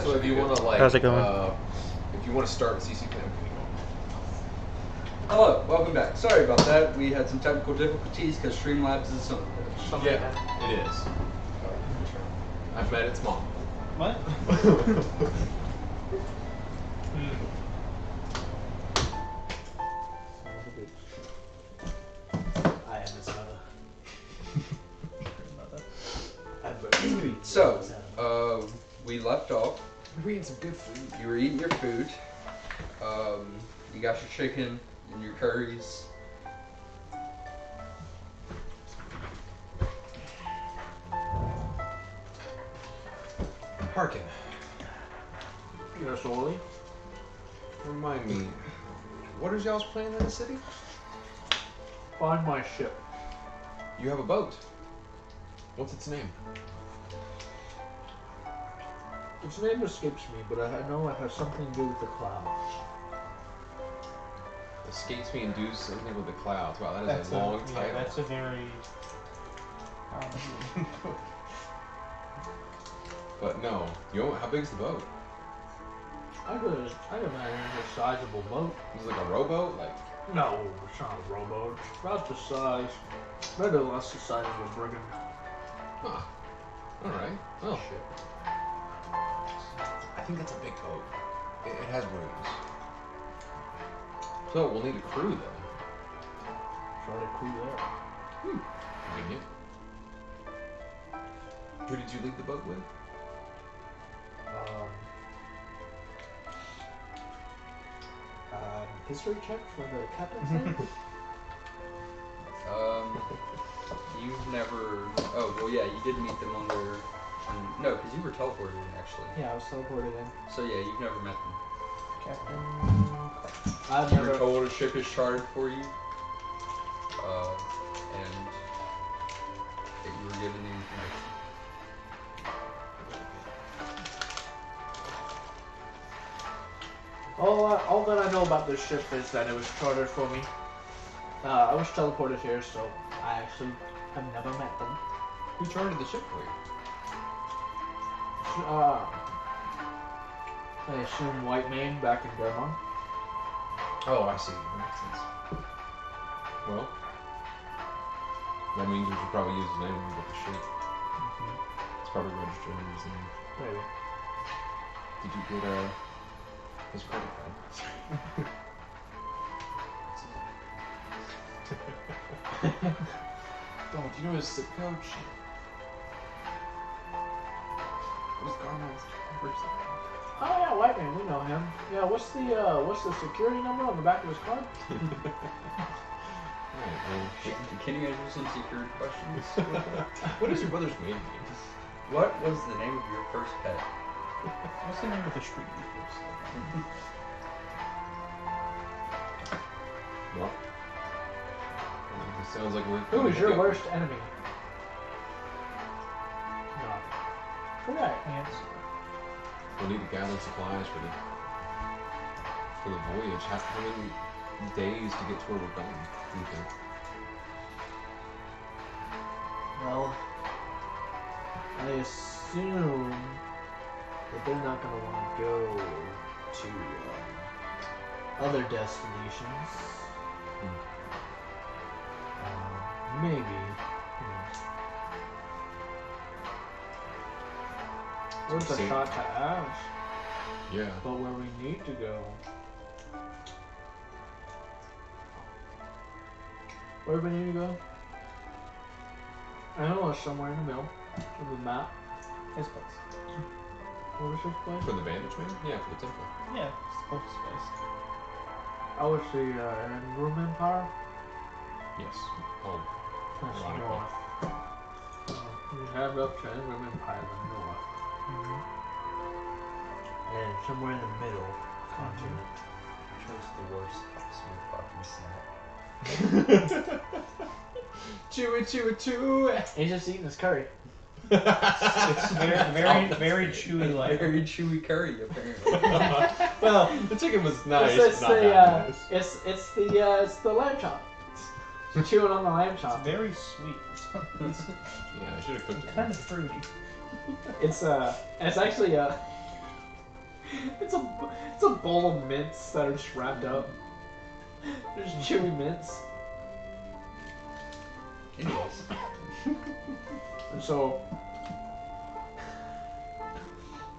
So if you want to like, How's it going? If you want to start with CC Clan, Hello, welcome back. Sorry about that. We had some technical difficulties because Streamlabs is something. yeah, it is. I've met its mom. What? I am his mother. So, we left off. We're eating some good food. You were eating your food. You got your chicken and your curries. Harkin, Yes, Oli. remind me, what is y'all's plan in the city? Find my ship. You have a boat. What's its name? Its name escapes me, but I know it has something to do with the clouds. Escapes me and do something with the clouds. Wow, that is a long title. Yeah, that's a very... But no, how big is the boat? I could imagine a sizable boat. Is it like a rowboat? Like, No, it's not a rowboat. It's about the size, maybe less the size of a brigand. huh? All right. Well, Ship. I think that's a big boat. It has rooms. So we'll need a crew then. Try to crew there. Convenient. Who did you leave the boat with? History check for the captain's name? You've never. Oh, well, yeah, you did meet them on their. No, because you were teleported in, actually. Yeah, I was teleported in. So, yeah, you've never met them. Captain. I've You were never. told a ship is chartered for you. And that you were given the information. All that I know about this ship is that it was chartered for me. I was teleported here, so I actually have never met them. Who chartered the ship for you? I assume White Mane back in Dermon. Oh, I see. That makes sense. Well, that means we should probably use his name when we get the ship. It's probably registered under his name. Maybe. Did you get his credit card? Oh, do you know his zip code? Shit. What is Garmon's number? Oh yeah, White Mane, we know him. Yeah, what's the security number on the back of his card? Alright, well, Can you answer some secret questions? what is your brother's maiden name? What was the name of your first pet? What's the name of the street you first? Well, it sounds like we're. Who is your worst enemy? No. Correct answer. We'll need to gather supplies for the voyage. How many days to get to where we're going? Do you think? Well, I assume that they're not going to want to go to other destinations. Maybe. Worth a See- shot to ask, Yeah. but where we need to go. Where do we need to go? I know it's somewhere in the middle of the map. His place. What was his place? For the bandage man? Yeah, for the temple. Yeah, it's the closest place. Oh, it's the Room Empire? Yes. Oh, That's Ironically. north. You have up to Room Empire in the north. And somewhere in the middle, continent. Chose the worst smooth fucking snack. chew it. He's just eating his curry. It's very chewy like. Very chewy curry, apparently. Well, the chicken was nice. It's not the that nice. it's the lamb chop. Chewing on the lamb It's chop. very sweet. It's Yeah, I should have cooked it. kind of fruity. It's actually It's a bowl of mints that are just wrapped up. There's chewy mints. Anyways. And so,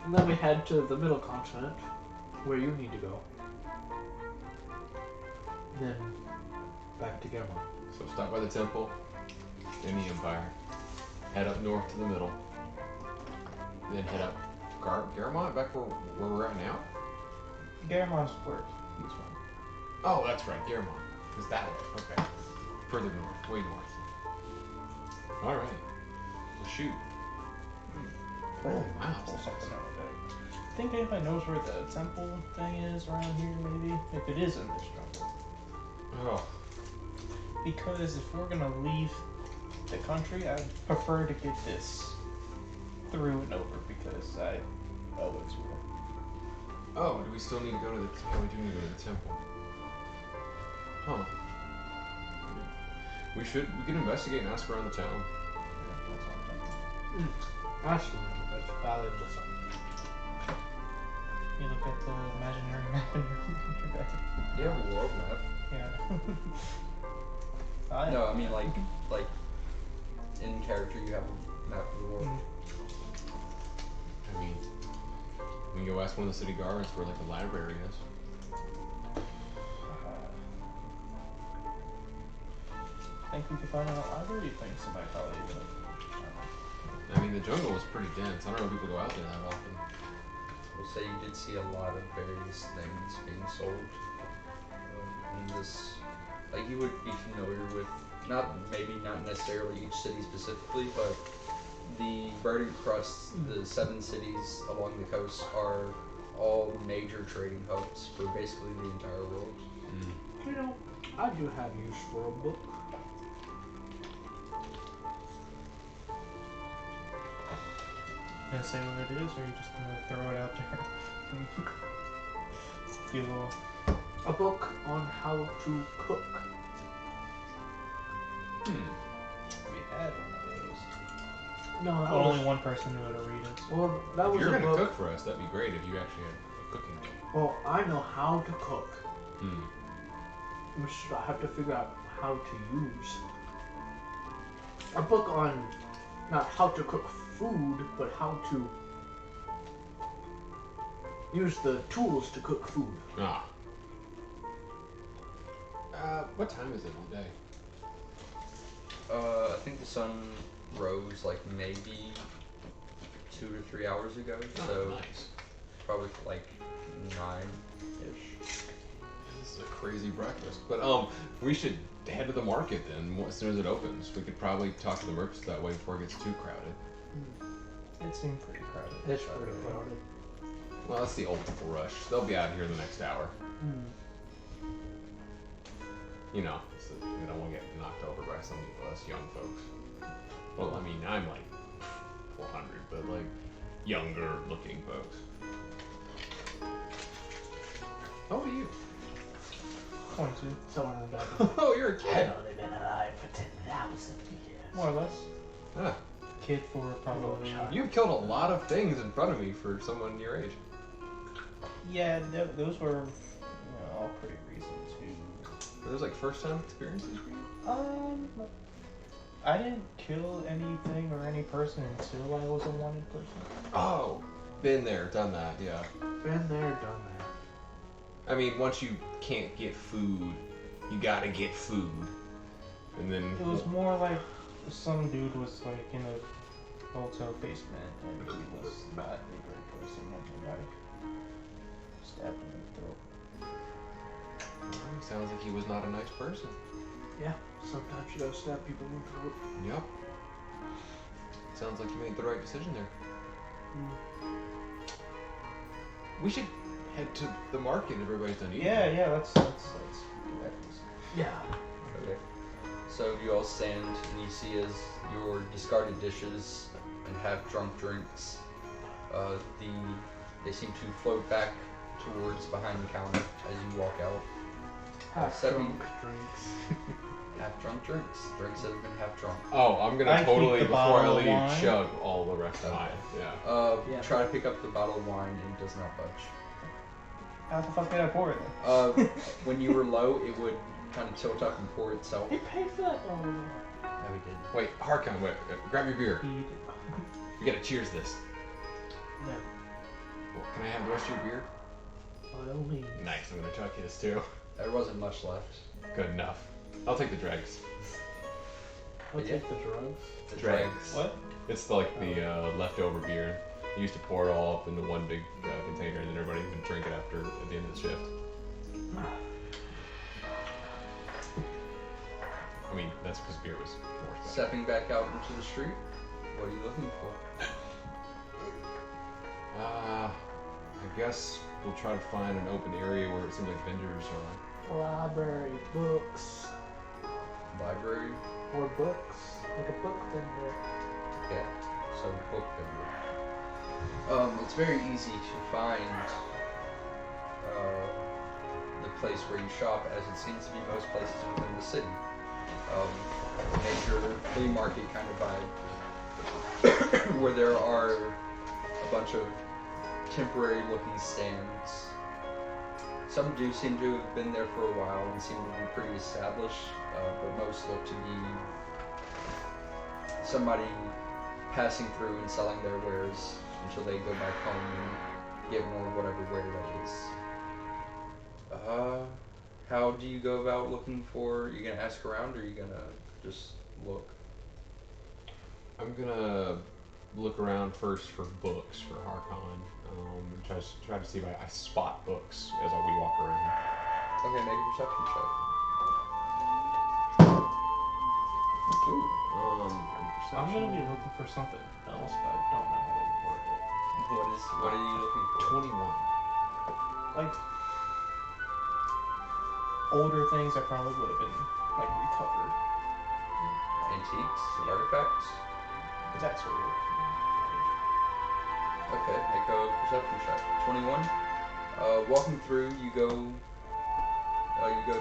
and then we head to the middle continent, where you need to go. Then back to Germon. So stop by the temple, then the Empire. Head up north to the middle. Then head up Garamond, back where we're at now? Garamon's where he's from. Oh, that's right, Garamond. Is that way? Okay. Further north, way north. Alright. Well, shoot. Oh, wow. Or something like that. I think anybody knows where the temple thing is around here, maybe? If it is in this jungle. Oh. Because if we're gonna leave the country, I'd prefer to get this through and over because I owe it to her. Oh, do we still need to go to the temple? We do need to go to the temple. Huh. We can investigate and ask around the town. Yeah, that's all I'm thinking. Actually, that's valid to some. You look at the imaginary map in your computer guy. You have a world map. Yeah. No, I mean like in character you have a map of the world. I mean, we can go ask one of the city guards where like the library is. Think we could find out a library? You think somebody probably would. I mean, the jungle was pretty dense. I don't know if people go out there that often. We'll say you did see a lot of various things being sold. In this, like you would be familiar with, not necessarily each city specifically, but the Burning Crust, the 7 cities along the coast are all major trading hubs for basically the entire world. You know, I do have use for a book. Gonna say what it is, or are you just gonna throw it out there? Be a little. A book on how to cook. We had one of those. No, that But was only one person knew how to read it. well. That If was you're a gonna book. cook for us, that'd be great if you actually had a cooking book. Well, I know how to cook. Hmm. Which I have to figure out how to use. A book on not how to cook food, but how to use the tools to cook food. Ah. What time is it of the day? I think the sun rose like maybe 2 to 3 hours ago, so Nice. probably like 9-ish. This is a crazy breakfast. But we should head to the market then as soon as it opens. We could probably talk to the merchants that way before it gets too crowded. It seemed pretty crowded. It's pretty crowded. Well, that's the old people rush. They'll be out here in the next hour. You know, so we don't want to get knocked over by some of us young folks. Well, I mean, I'm like 400, but like younger looking folks. How old are you? 22. Someone in the back. Oh, you're a kid. only been alive for 10,000 years. More or less. Ah, Kid for probably. you've killed a lot of things in front of me for someone your age. Yeah, those were all pretty recent too. Are those like first time experiences for you? I didn't kill anything or any person until I was a wanted person. Oh, been there, done that, yeah. Been there, done that. I mean, once you can't get food, you gotta get food. And then... It was more like some dude was like in a hotel basement and he was not a great person and I stabbed him in the throat. Sounds like he was not a nice person. Yeah, sometimes you gotta stab people in the throat. Yep. Sounds like you made the right decision there. We should head to the market. Everybody's done eating. Yeah, let's do that. Yeah. Okay. So you all stand and you see as your discarded dishes and half-drunk drinks, they seem to float back towards behind the counter as you walk out. Half-drunk drinks. Half-drunk drinks. Drinks that have been half-drunk. Oh, I'm gonna I keep totally, the before I bottle of leave, wine. chug all the rest of mine. Yeah. Yeah. Try to pick up the bottle of wine and it does not budge. How the fuck did I pour it then? When you were low, it would kind of tilt up and pour itself. He paid for that. Oh. Yeah, we did. Wait, Harkon, wait, grab your beer. He did. We gotta cheers this. Yeah. Well, can I have the rest of your beer? By all means. Nice, I'm gonna chuck you this too. There wasn't much left. Good enough. I'll take the dregs. I'll Yeah. take the drugs. The Dregs. What? It's the leftover beer. You used to pour it all up into one big container, and then everybody would drink it at the end of the shift. I mean, that's because beer was more expensive. Stepping back out into the street, what are you looking for? I guess we'll try to find an open area where it seems like vendors are. Library, books, Library? or books. Like a book vendor. Okay, so book vendor. It's very easy to find the place where you shop, as it seems to be most places within the city. Major flea market kind of vibe, where there are a bunch of temporary looking stands. Some do seem to have been there for a while and seem to be pretty established, but most look to be somebody passing through and selling their wares until they go back home and get more whatever ware that is. How do you go about looking for? Are you gonna ask around, or are you gonna just look? I'm gonna look around first for books for Harkon. Try to see if I spot books as we walk around. Okay, make a perception check. Ooh. I'm gonna be looking for something else, but I don't know how to word it. What are you looking for? 21. Like older things that probably would have been like recovered. Antiques, artifacts. That sort of. Okay, make a perception check. 21. Walking through, you go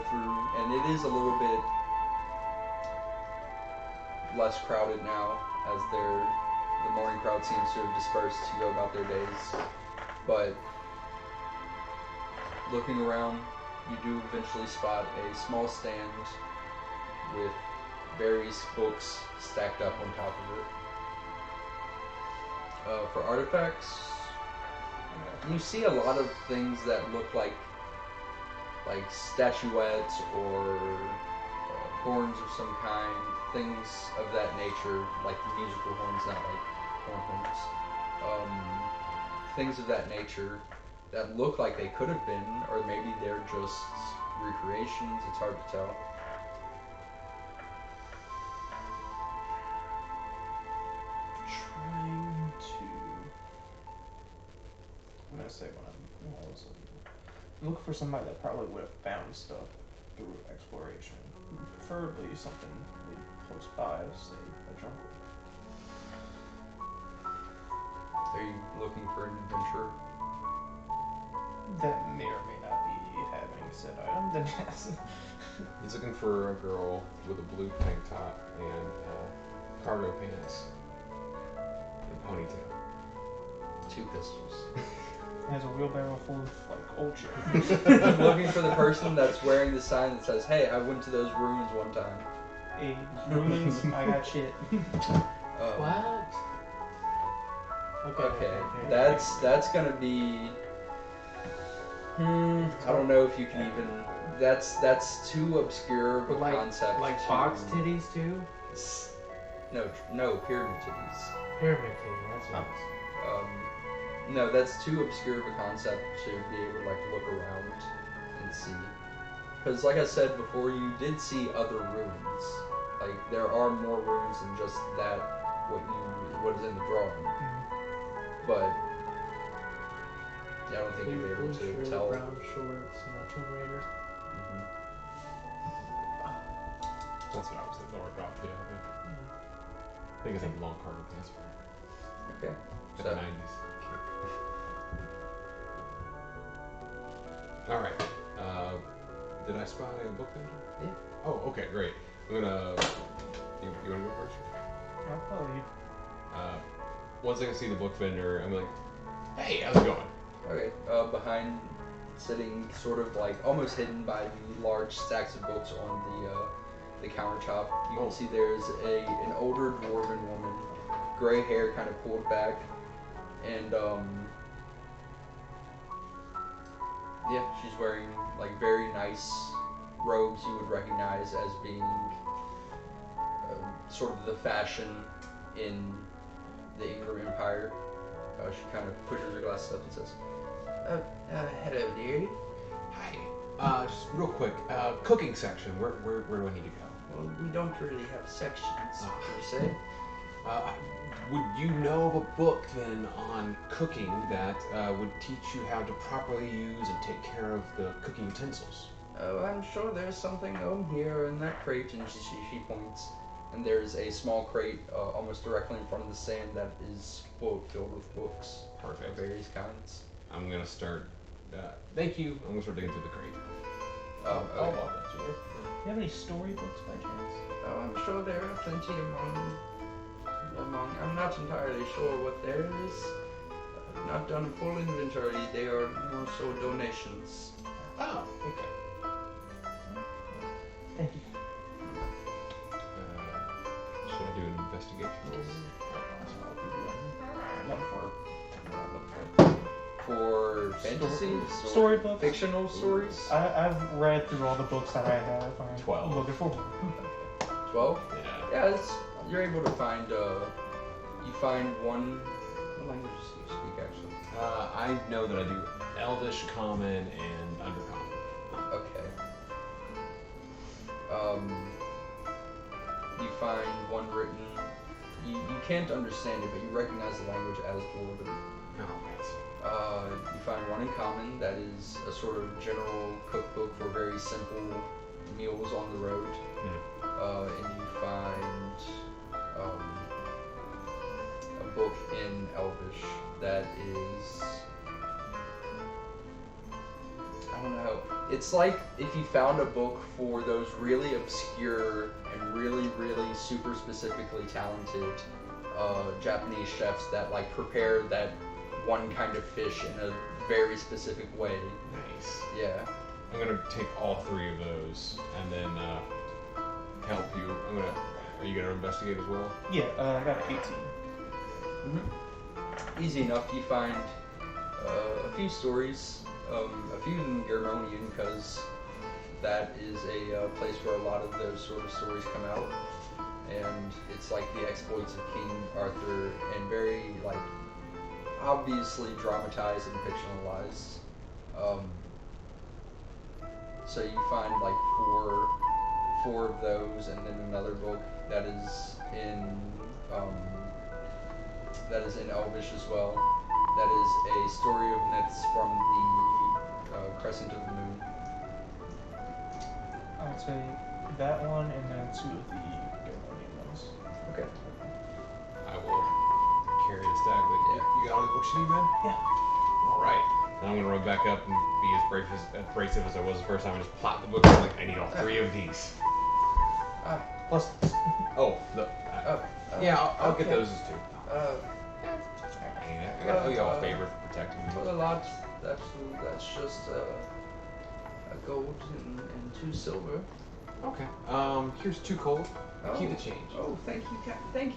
through, and it is a little bit less crowded now, as the morning crowd seems to have dispersed to go about their days. But looking around, you do eventually spot a small stand with various books stacked up on top of it. For artifacts, you see a lot of things that look like statuettes or horns of some kind, things of that nature, like musical horns, not like horns. Things of that nature that look like they could have been, or maybe they're just recreations. It's hard to tell. Trying to. I'm gonna say when I was look for somebody that probably would have found stuff through exploration. Preferably something really close by, say a jungle. Are you looking for an adventurer? That may or may not be having said item. Then yes. He's looking for a girl with a blue tank top and cargo pants and ponytail. 2 pistols. Has a wheelbarrow full of like old shit. Looking for the person that's wearing the sign that says, "Hey, I went to those ruins one time." Hey, ruins, I got shit. What? Okay, that's gonna be. I don't know if you can even. That's too obscure of a concept. Like to, box titties too? No, pyramid titties. Pyramid titty, that's what No, that's too obscure of a concept to be able to look around and see. Because like I said before, you did see other ruins. Like there are more ruins than just that. What is in the drawing. But I don't think you'll be able to shirt, tell. brown shorts, and a Tomb Raider. Mhm. That's what I was thinking. Or drop, yeah. I think it's like long cargo pants for Okay. the So 90s. All right. Did I spot a book vendor? Yeah. Oh, okay, great. I'm gonna. You wanna go first? I'll follow you. Once I can see the book vendor, I'm like, "Hey, how's it going?" okay, behind sitting sort of like almost hidden by the large stacks of books on the countertop. You can see there's an older dwarven woman, gray hair kind of pulled back, and yeah, she's wearing like very nice robes you would recognize as being sort of the fashion in the Ingram Empire. She kind of pushes her glasses up and says, hello, dearie. Hi. Just real quick, cooking section. Where do I need to go? Well, we don't really have sections, per se. Would you know of a book then on cooking that would teach you how to properly use and take care of the cooking utensils? Oh, I'm sure there's something on here in that crate, and she points. And there's a small crate almost directly in front of the stand that is filled with books. Perfect. Of various kinds. I'm gonna start. Thank you. I'm gonna start digging through the crate. I'll walk up to her. Do you have any storybooks by chance? Oh, I'm sure there are plenty among. I'm not entirely sure what there is. I've not done a full inventory. They are more so donations. Oh, okay. Thank you. Should I do an investigation For fantasy? Storybooks? Fictional stories? I've read through all the books that I have. I'm 12. looking for 12? Yeah. Yeah, you're able to find, you find one. What languages do you speak, actually? I know that I do Elvish, Common, and Undercommon. Okay. You find one written. You can't understand it, but you recognize the language as Dwarven. Oh, You find one in Common that is a sort of general cookbook for very simple meals on the road. And you find a book in Elvish that is, I don't know, it's like if you found a book for those really obscure and really, really super specifically talented Japanese chefs that like prepare that one kind of fish in a very specific way. nice. Yeah. I'm gonna take all 3 of those and then help you. Are you gonna investigate as well? Yeah, I got an 18. Easy enough. You find a few stories, a few in Germonian, because that is a place where a lot of those sort of stories come out, and it's like the exploits of King Arthur, and very like obviously dramatized and fictionalized. So you find like four of those, and then another book that is in Elvish as well. That is a story of myths from the crescent of the moon. I'll take that one and then 2 of the Germanian ones. Okay. I will carry the stack. But you got all the books you need, man? Yeah. All right. Now I'm gonna run back up and be as abrasive as I was the first time and just plot the books. I'm like, I need all 3 of these. Plus this. Oh, no. Yeah, I'll get okay. those as 2. I gotta owe you all a favor for protecting me. For the lot, that's just a gold and 2 silver. Okay. Here's 2 gold. Keep the change. Oh, thank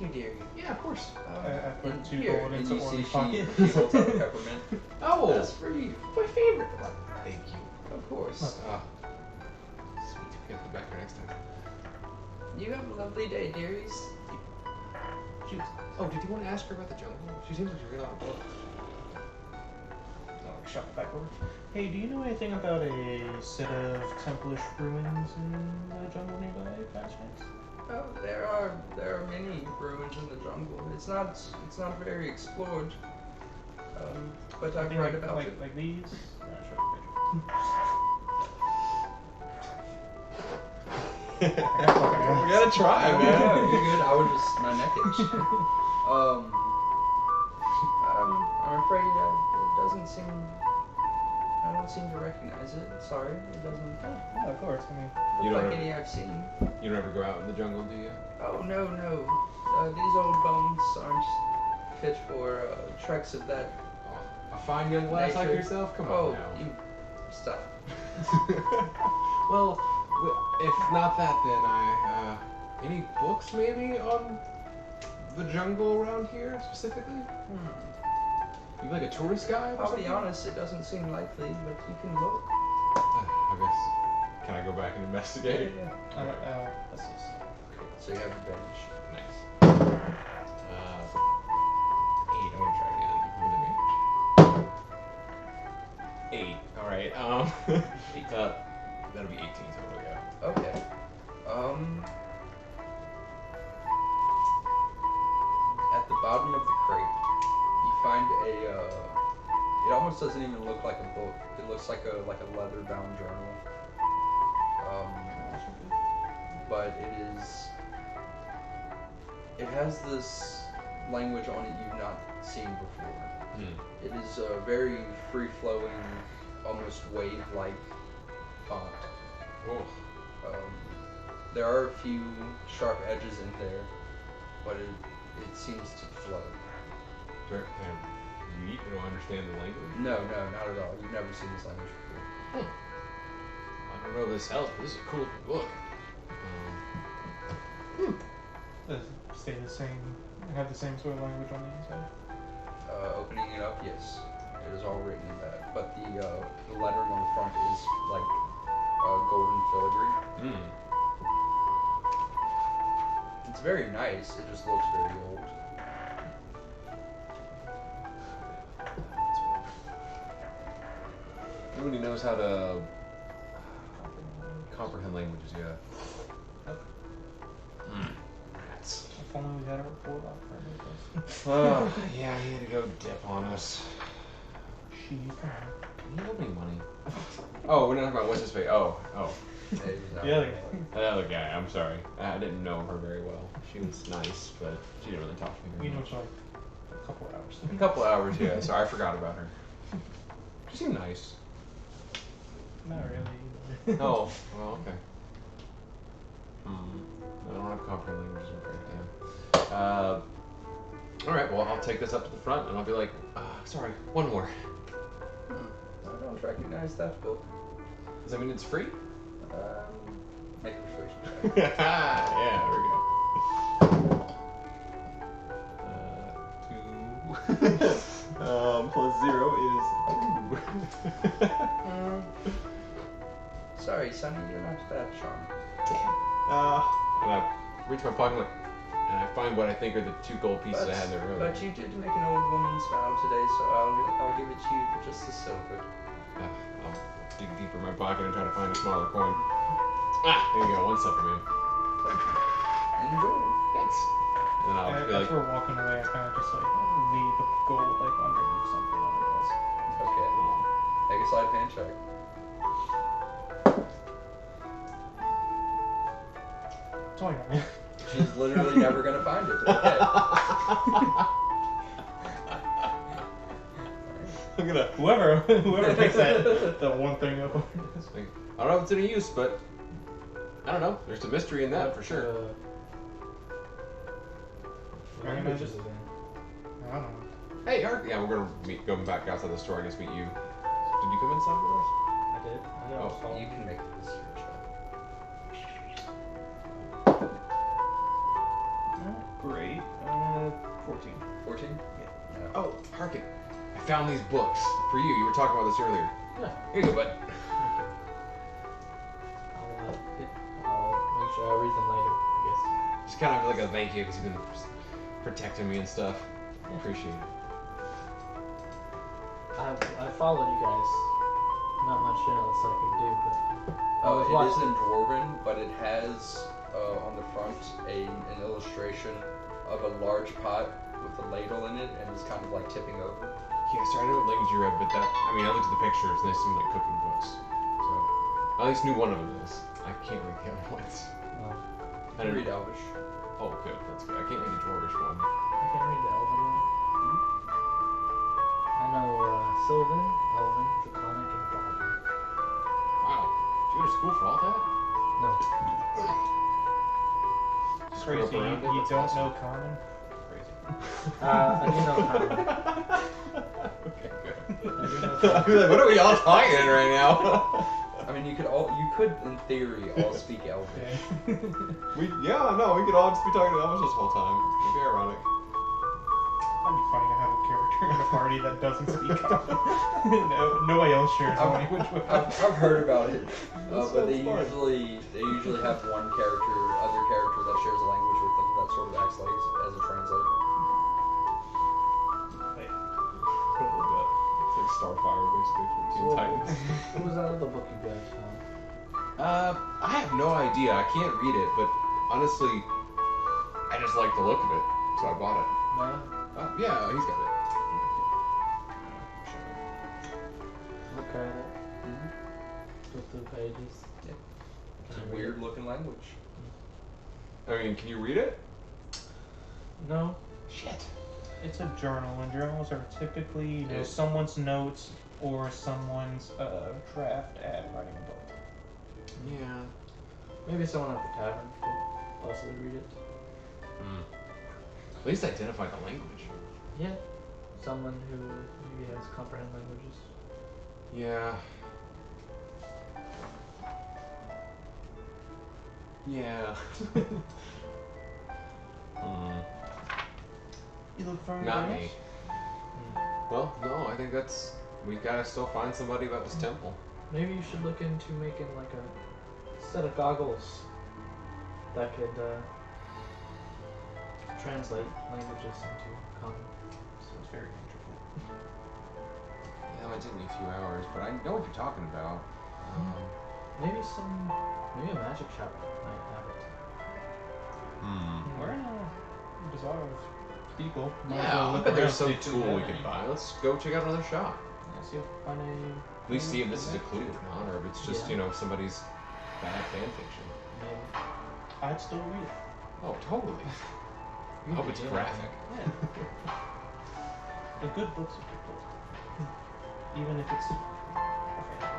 you, dearie. Yeah, of course. I put and 2 here, gold and into you see one pocket. she holds out a peppermint. Oh, That's for you. my favorite. Thank you. Of course. Sweet. We have to go back here next time. You have a lovely day, dearies. Oh, did you want to ask her about the jungle? She seems like she's really out of books. I'll shut back over. Hey, do you know anything about a set of templish ruins in the jungle nearby, by chance? Oh, there are many ruins in the jungle. It's not very explored. But I've read about it. Like these? We gotta try, You're man. good. I was just my neck itch. I'm afraid it doesn't seem. I don't seem to recognize it. Sorry, it doesn't Yeah, of course. I mean, You look don't like ever- any I've seen. You don't ever go out in the jungle, do you? Oh no. These old bones aren't fit for treks of that. A fine young lass like Nature. yourself? Come Oh, on now. you stuff. Well, if not that, then any books maybe on the jungle around here specifically? You like a tourist guide? Or I'll be something? honest, it doesn't seem likely, but you can look. I guess. Can I go back and investigate? That's just... So you have advantage. Nice. 8. I'm gonna try again. With advantage. 8. All right. That'll be 18. So there we go. Okay. At the bottom of the crate, you find it almost doesn't even look like a book. It looks like a leather-bound journal. But it has this language on it you've not seen before. It is a very free-flowing, almost wave-like font. Oh. There are a few sharp edges in there, but it seems to flow. Can I read? Do I understand the language? No, not at all. You've never seen this language before. I don't know if this helps, but this is a cool looking book. Does it stay the same? Have the same sort of language on the inside? Opening it up, yes, it is all written in that. But the lettering on the front is like golden filigree. It's very nice. It just looks very old. Nobody knows how to comprehend languages yet. Rats. If only we had a report on for Oh, yeah, he had to go dip on us. She He owed me money. Oh, we're not talking about what's his face. Oh. Maybe not. The other guy. That other guy, I'm sorry. I didn't know her very well. She was nice, but she didn't really talk to me We very know much. for like a couple hours. A couple hours, yeah. Sorry, I forgot about her. She seemed nice. Not really. Oh, well, okay. I don't have comprehend languages, I'm afraid. Yeah. Alright, well, I'll take this up to the front and I'll be like, sorry, one more. I don't recognize that book. Does that mean it's free? Make a persuasion check. Yeah, there we go. 2. Plus 0 is 2. Sorry, Sonny, you're not that charming. Damn. And I reach my pocket and I find what I think are the 2 gold pieces I had there earlier. But you did make an old woman smile today, so I'll give it to you for just the silver. I'll dig deeper in my pocket and try to find a smaller coin. There you go, 1 silver, man. Enjoy. Thanks. And then I'll be As like, we're walking away, I kind of just like leave the gold like underneath something on the desk. Okay. Make a sleight of hand check. 29. She's literally never gonna find it. Okay. I'm gonna. Whoever picks that one thing up. Like, I don't know if it's any use, but I don't know. There's a mystery in that for sure. Language is it in? I don't know. Hey, yeah, we're gonna go back outside the store. I guess meet you. Did you come inside with us? I did. I know. Oh, You can make this your check. Great. 14. 14? Yeah. No. Oh, Harkin. I found these books for you. You were talking about this earlier. Yeah. Here you go, bud. I'll make sure I read them later, I guess. Just kind of like a thank you because you've been protecting me and stuff. Yeah. Appreciate it. I followed you guys. Not much else I could do, but I was It watching. isn't dwarven, but it has on the front an illustration of a large pot with a ladle in it, and it's kind of like tipping over. Yeah, sorry, I know what language you read, but I looked at the pictures and they seem like cooking books. So, I at least knew one of them is. I can't read the other ones. Well, I You didn't read Elvish. Oh, good. That's good. I can't read the Dwarvish one. I can read the Elven one. I know Sylvan, Elven, Draconic, and Goblin. Wow. Did you go to school for all that? No. Just grew up Crazy. around it? You That's don't awesome. know Common? Crazy. I do know Common. Okay, good. I do know I'd be like, what are we all talking in right now? I mean, you could in theory all speak Elvish. we could all just be talking to Elvish this whole time. It'd be ironic. That'd be funny to have a character in a party that doesn't speak. Nobody else shares a language with them. I've heard about it, That but they sounds fun. usually have one other character that shares a language with them that sort of acts like as a translator. It's like Starfire, basically, from Teen Titans. What was that other book you guys found? I have no idea. I can't read it, but honestly, I just like the look of it, so I bought it. Yeah, he's got it. Look at it. Flip through the pages. It's a weird looking language. I mean, can you read it? No. Shit. It's a journal, and journals are typically, Yes. someone's notes or someone's draft at writing a book. Yeah. Maybe someone at the tavern could possibly read it. At least identify the language. Yeah. Someone who maybe has comprehend languages. Yeah. Yeah. You look for Not anything me. else? Well, no, I think we gotta still find somebody about this temple. Maybe you should look into making like a set of goggles that could translate languages into common. Sounds very intricate. Yeah, that might take me a few hours, but I know what you're talking about. Maybe a magic shop might have it. We're in a bazaar of people. Might as Yeah, well I look bet there's around, some see if tool we have could any. buy. Let's go check out another shop. Yeah, see if we find any. At least see if this is a clue or not, or if it's just, Yeah. somebody's bad fan fiction. Maybe. I'd still read it. Oh, totally. I hope it's Yeah. graphic. Yeah. The good books are good books. Even if it's a fan.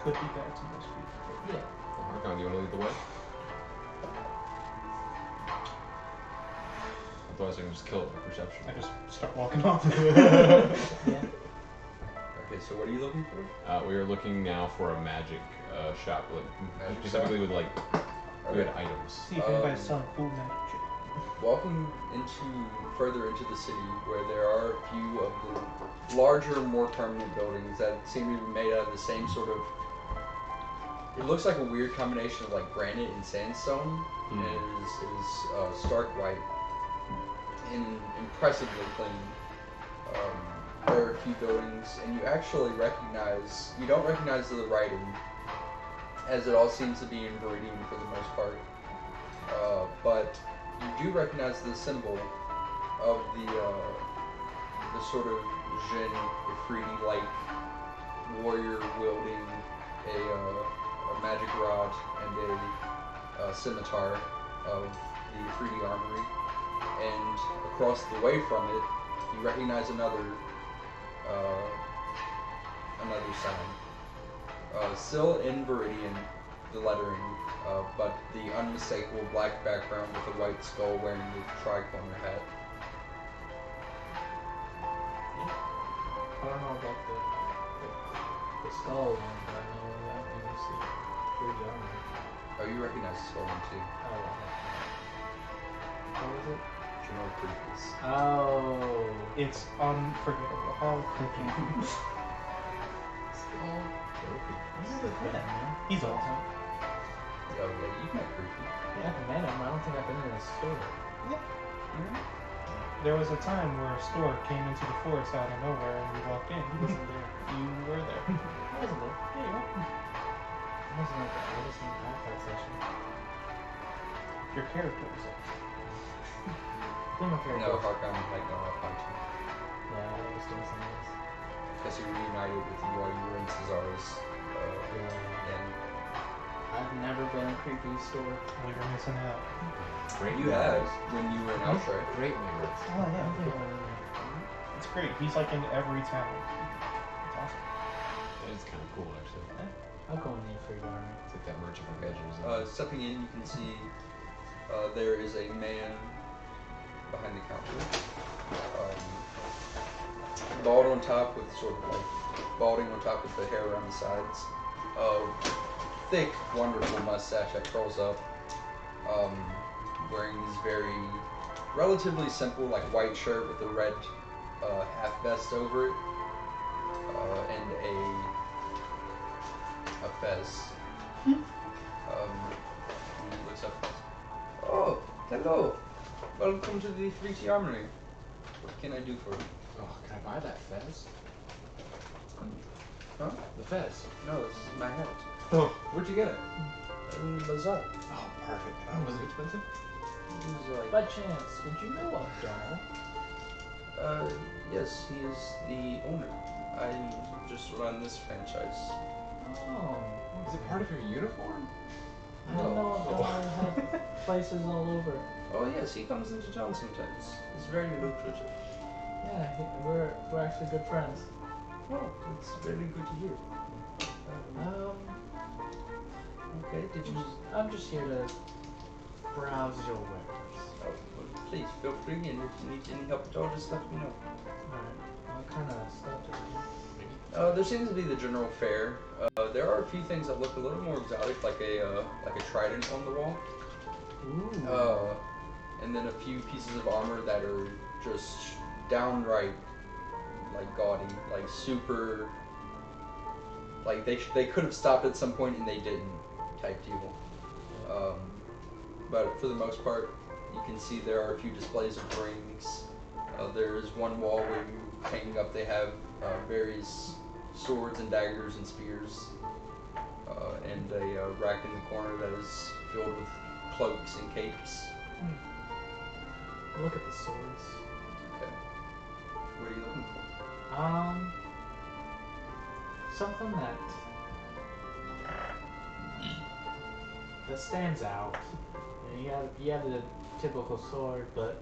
Could be bad to most people. Yeah. Well, Harkon, do you want to lead the way? Otherwise, I can just kill it with perception. I just start walking off. Yeah. Okay, so what are you looking for? We are looking now for a magic shop, Magic specifically with good Okay. items. See if anybody's selling cool magic shit. Walking further into the city, where there are a few of the larger, more permanent buildings that seem to be made out of the same sort of. It looks like a weird combination of like granite and sandstone, and it is stark white and impressively clean. There are a few buildings, and you don't recognize the writing, as it all seems to be in Viridian for the most part. But you do recognize the symbol of the sort of Jin Ifriti-like warrior wielding a magic rod and a scimitar of the Ifriti armory. And across the way from it, you recognize another sign. Still in Viridian, the lettering, but the unmistakable black background with a white skull wearing the tri-corner hat. I don't know about the skull one, but I know that one is the pretty armor. Oh, you recognize the skull one too. Oh, wow. What was it? General Preface. Oh. It's unforgettable. How cooking. He's awesome. Oh, yeah, you've met Preface. Yeah, I've met him. I don't think I've been in his store. There was a time where a store came into the forest out of nowhere and we walked in. He wasn't there. You were there. I wasn't there. Yeah, you were. I wasn't at that. I wasn't at that session. Your character was there. I think my character. No, Harkon had gone off hunting. Yeah, I was doing something else. Because he reunited with you while you were in Cesar's. Yeah. And I've never been in a creepy store. We were missing out. Great you had memories. when you were in Outray. Great memories. Oh, I yeah. don't think I've been in It's great. He's like in every town. It's awesome. That is kind of cool, actually. I'll go in the free armor. It's like that merchant from Edges. Stepping in, you can see there is a man behind the counter. bald on top with sort of like balding on top with the hair around the sides. Thick, wonderful mustache that curls up. Wearing these very relatively simple, like white shirt with a red half vest over it, and a fez. He looks up. Oh, hello. Welcome to the 3T Armory. What can I do for you? Oh, can I buy that fez? Huh? The fez. No, this is my hat. Oh, where'd you get it? In the bazaar. Oh, perfect. Oh, was it expensive? This is like, By chance, would you know of Dahl? yes, he is the owner. I just run this franchise. Oh. Is it part of your uniform? I didn't know Oh. Dahl had places all over. Oh yes, he comes into town sometimes. It's very lucrative. Yeah, we're actually good friends. Oh, it's very good to hear. Okay, did you? I'm just here to browse your wares. Oh, well, please feel free, and if you need any help at all, just let me know. Alright. What kind of stuff do you There seems to be the general fare. There are a few things that look a little more exotic, like a trident on the wall. Ooh. And then a few pieces of armor that are just downright like gaudy, like super. Like they could have stopped at some point and they didn't, type deal. But for the most part, you can see there are a few displays of rings. There's one wall where you hanging up. They have various swords and daggers and spears, and a rack in the corner that is filled with cloaks and capes. Look at the swords. Okay. What are you looking for? Something that stands out. You know, you have the typical sword, but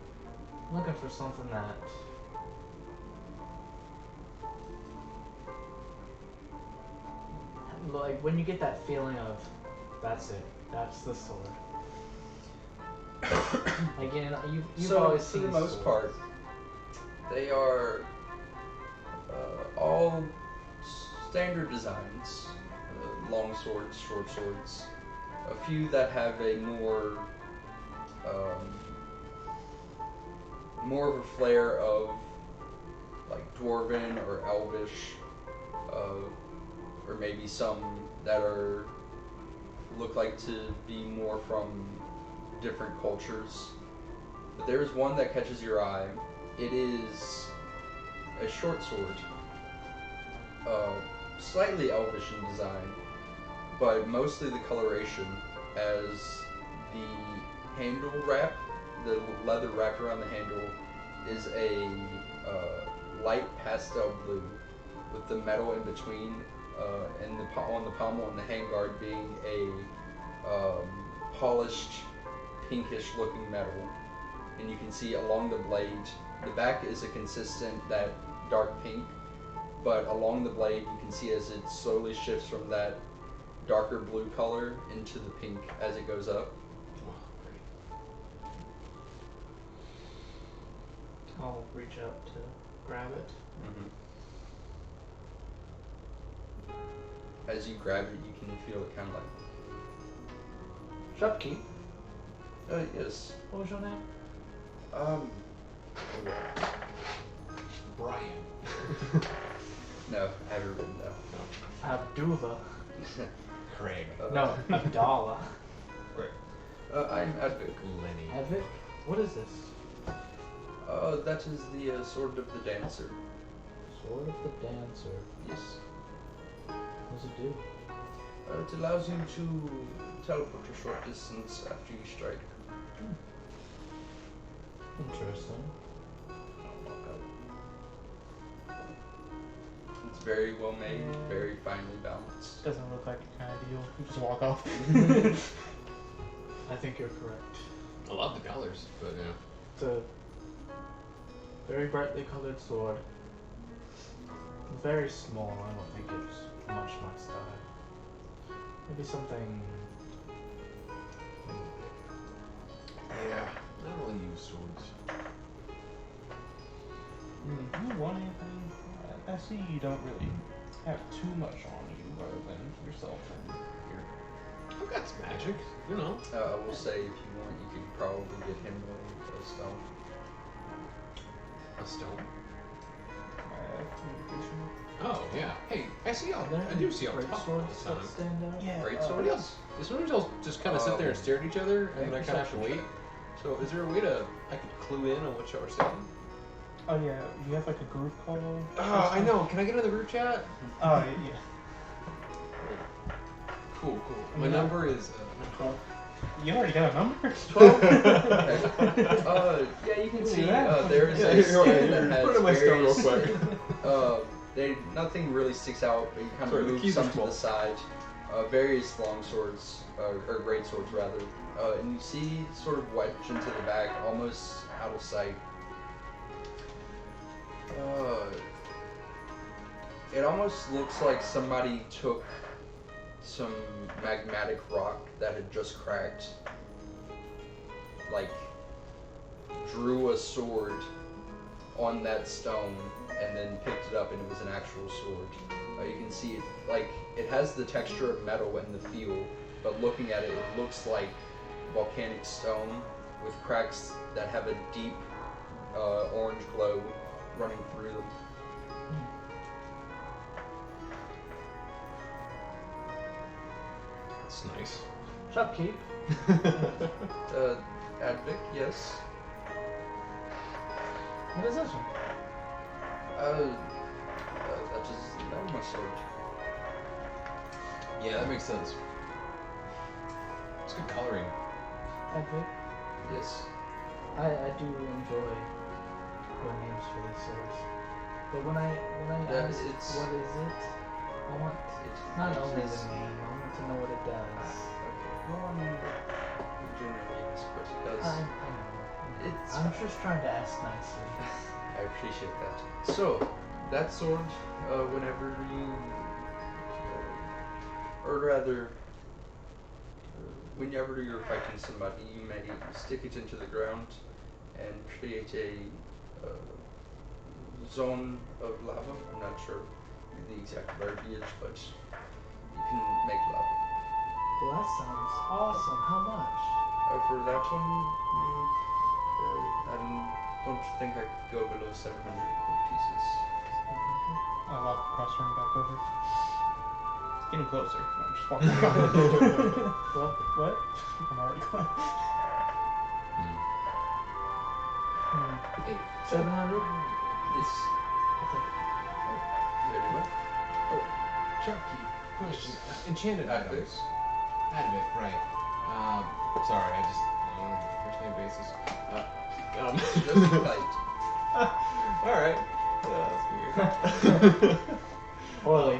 I'm looking for something that like when you get that feeling of that's it, that's the sword. Again, you've So, always for seen the most swords. part, they are all standard designs. Long swords, short swords. A few that have a more of a flair of like dwarven or elvish, or maybe some that look like to be more from different cultures. But there's one that catches your eye. It is a short sword, slightly elvish in design, but mostly the coloration, as the handle wrap, the leather wrapped around the handle, is a light pastel blue, with the metal in between, and on the pommel and the handguard being a polished pinkish looking metal. And you can see along the blade, the back is a consistent that dark pink, but along the blade you can see as it slowly shifts from that darker blue color into the pink as it goes up. Oh, great. I'll reach out to grab it. As you grab it, you can feel it kind of like, Shopkeep. yes. What was your name? Brian. No, I haven't written down. Abdullah. Craig. No, Abdallah. I'm Advik. Lenny. Evic? What is this? That is the sword of the dancer. Sword of the Dancer. Yes. What does it do? It allows you to teleport a short distance after you strike. Interesting. It's very well made, very finely balanced. Doesn't look like the kind of deal. You just walk off. I think you're correct. I love the colors, but yeah. It's a very brightly colored sword. Very small. I don't think it's much my style. Maybe something. Yeah. I don't really use swords. Do you want anything? I see you don't really have too much on you other than yourself and your... I've got some magic, you know. I will say, if you want, you could probably get him a stone. A stone. communication. Oh, yeah. Hey, I see y'all. Are there I do see y'all great talk all swords the that time. stand out? Yeah. Great uh, sword? What else? Sometimes y'all just kind of sit there and stare at each other, and I kind of have to perception wait. So, is there a way to I could clue in on what y'all are saying? Oh yeah, you have like a group call. Oh, I know. Can I get in the group chat? Oh yeah. Cool. My Yeah. number is 12. You already got a number? 12? Yeah, you can see Yeah. there is Yeah, a here, stand that has put it in my stone real various, quick. nothing really sticks out, but you kind Sorry, of the move keys are some to small. the side. Various long swords, or great swords rather. And you see sort of wedged into the back, almost out of sight. It almost looks like somebody took some magmatic rock that had just cracked, like, drew a sword on that stone and then picked it up and it was an actual sword. You can see it, like, it has the texture of metal and the feel, but looking at it, it looks like volcanic stone with cracks that have a deep orange glow running through them. That's nice. Shopkeep. Advic, yes. What is this one? That is magma sword. Yeah, that makes sense. It's good coloring. Edward, Yes. I do enjoy your names for these swords. But when I Yeah, ask it's- what is it, I want not only the name, I want to know what it does. Okay. Well, I mean, generally, yes, but it does. I know. It's I'm just trying to ask nicely. I appreciate that. So, that sword, whenever you, or rather, whenever you're fighting somebody, you may stick it into the ground and create a zone of lava. I'm not sure the exact verbiage, but you can make lava. Well, that sounds awesome. How much? For that one, I don't think I could go below 700 gold pieces. I'll walk across the room back over. It's getting closer. I'm just walking around. What? I'm already gone. Hey, 700? Yes. Very well. Shopkeep. Question. Enchanted Advic. items. Advic, right. Sorry, I just first name basis. Just light. Alright. That's weird. Orly.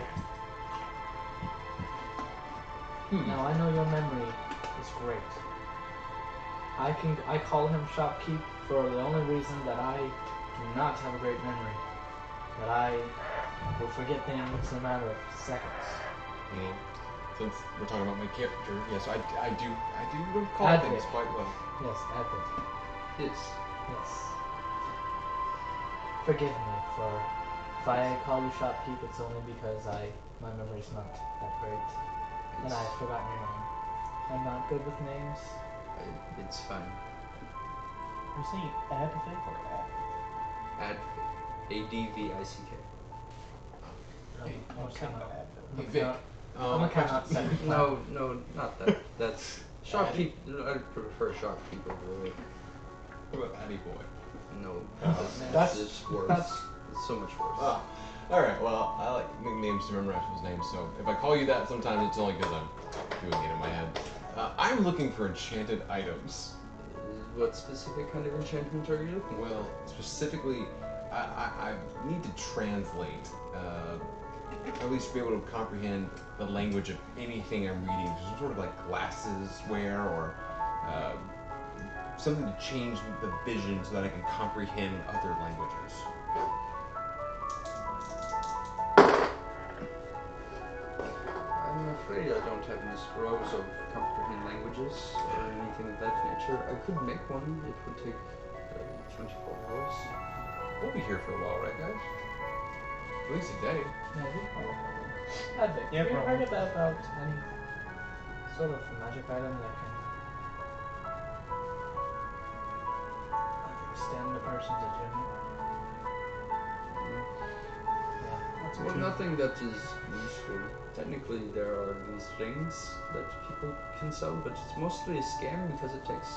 Hmm. Now I know your memory is great. I call him Shopkeep for the only reason that I do not have a great memory. That I will forget things in a matter of seconds. Well, since we're talking about my character, yes, I do recall Advic. things quite well. Yes, Edward. Yes. Yes. Forgive me for if I call you Shopkeep, it's only because my memory's not that great. And I've forgotten your name. I'm not good with names. It's fine. You say Advic or Ad? Advic. A-D-V-I-C-K. Hey, Oh, it's kind of Advil. Hey, Vic. I'm a cannot question. second. No, not that. That's shopkeep. I prefer shopkeep over it. What about Addy Boy? No, That's- it's worse. that's- It's so much worse. Ah, alright, well, I like nicknames to memorize people's names, so if I call you that, sometimes it's only because I'm doing it in my head. I'm looking for enchanted items. What specific kind of enchantment are you looking for? Well, specifically, I need to translate, or at least be able to comprehend the language of anything I'm reading. Some sort of like glasses wear or something to change the vision so that I can comprehend other languages. I'm afraid I don't have any scrolls of comprehend languages or anything of that nature. I could make one. It would take 24 hours. We'll be here for a while, right, guys? At least a day. Maybe. Have you Yeah, heard probably. about any sort of magic item that can extend a person's agility? Yeah. Well, nothing that is useful. Technically, there are these rings that people can sell, but it's mostly a scam because it takes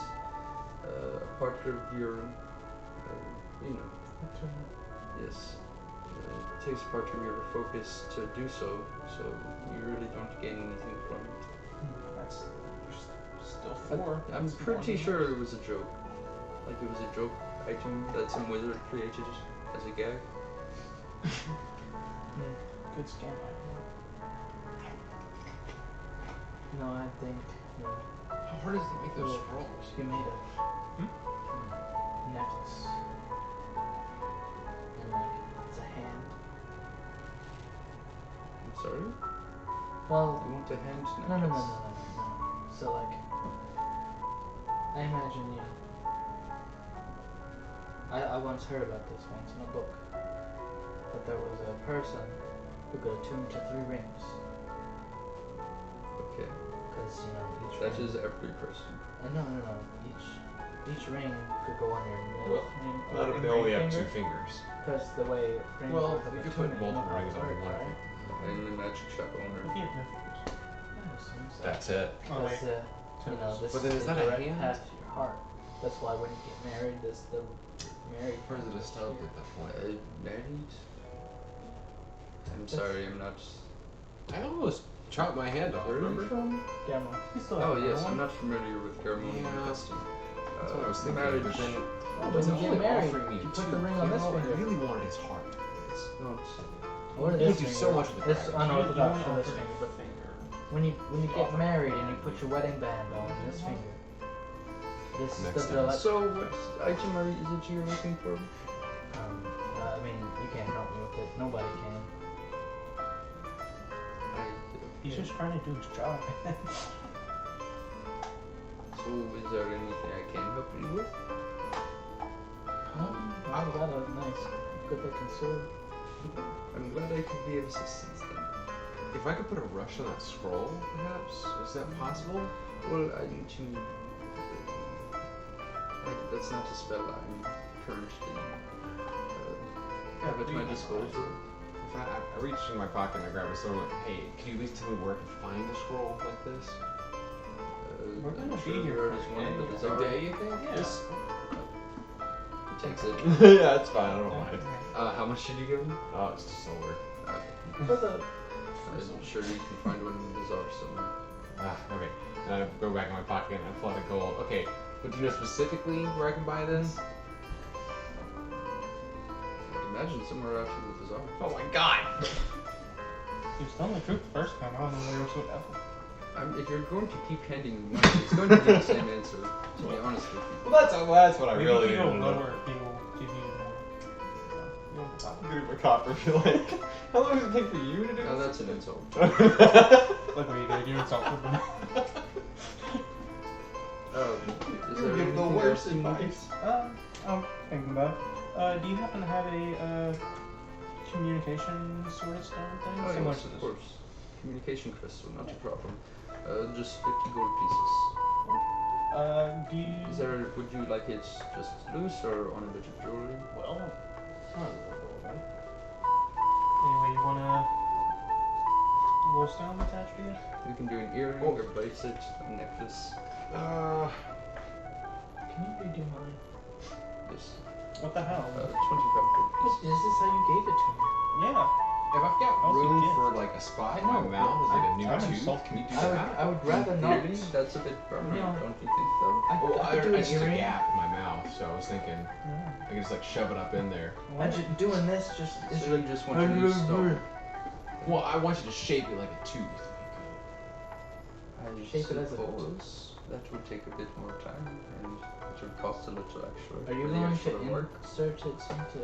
a part of your, yes, it takes part of your focus to do so, so you really don't gain anything from it. That's still 4. I'm That's pretty more sure it was a joke. Like it was a joke item that some wizard created as a gag. than- Good scam item. No, I think How hard is it to make those scrolls? you made a necklace. And like, it's a hand. I'm sorry? Well, You want a hand necklace? no. So like, I imagine, I once heard about this once in a book. That there was a person who got attuned to 3 rings. Okay. Because, each That ring... is every person. No. Each ring could go on your middle finger. Not if they only have 2 fingers. Because the way rings Well, with you the could put attunement, multiple how it rings on works, one. right? And the magic shop owner. Look at your fingers. I assume so. That's it. Oh, Because, wait. this But then is is the that a direct hand? path to your heart. That's why when you get married, the married. Or is it a stub at that point? Married? I'm sorry, I'm not. I almost chopped my hand off, Where are you remember? from? Gamma. You still Oh, have yes, another I'm one? not familiar with ceremonial Yeah. custom. That's what I was thinking. Marriage, But then When was you only get married, offering me you put 2. the ring on this I finger. really wanted his heart. it's not. Or You this do finger. so much with the It's crack. unorthodox You for this offer finger. the finger. When you get married and you put your wedding band on this finger, this is Next the time. direct. So, what item is it you're looking for? I mean, you can't help me with it. Nobody can. He's just trying to do his job. So, is there anything I can help you with? I've got a nice, good-looking sword. I'm glad I could be of assistance then. If I could put a rush on that scroll, perhaps? Is that possible? Well, I need to. That's not a spell I'm currently have at my disposal. If I reached in my pocket and I grabbed a sword and went, hey, can you at least tell me where I can find a scroll like this? We're gonna I'm be sure here there for is a one in the day. bazaar. A day, you think? Yeah. Just- He takes it. yeah, it's fine. I don't mind. How much did you give him? Oh, it's just sword. For the I'm sure you can find one in the bazaar somewhere. Ah, okay. And I go back in my pocket and I pull out a gold. Okay, but do you know specifically where I can buy this? I'd imagine somewhere out in the bazaar. Oh my god! He was telling the truth the first time. I don't know where it was with Apple. If you're going to keep handing me money, it's going to be the same answer, to be honest with you. Well, that's what I Maybe really if you didn't go know. lower, he will give you more. You know, top. Give him a copper. Feel like, how long does it take for you to do Now this? that's an insult. Look what you did. You insulted them. Is You there give the anything worst else you need? advice. I'm thinking about. Do you happen to have a communication sort of stone thing? Oh, Similar yes, to of this. course. Communication crystal, not a problem. Just 50 gold pieces. Do you? Is there? Would you like it just loose or on a bit of jewelry? Well, it's not a little gold, right? Anyway, you want a little stone attached to you? We can do an earring, Oh. a bracelet, a necklace. Can you redo mine? Yes. What the hell? 25 gold Is pieces. this how you gave it to me? Yeah. If I've got That was a room gift. for like a spot in I my know, mouth, but like a I'm new tooth, insulted. can you do I that? would rather not. Earring, that's a bit permanent, No. don't you think so? Well, I could do I an just a earring. gap in my mouth, so I was thinking I could just like shove it up in there. I just doing this just is So you just want to use stone. Well, I want you to shape it like a tooth. I Shape it as a suppose that would take a bit more time and it would cost a little extra. Are you for the going actual to work. insert it into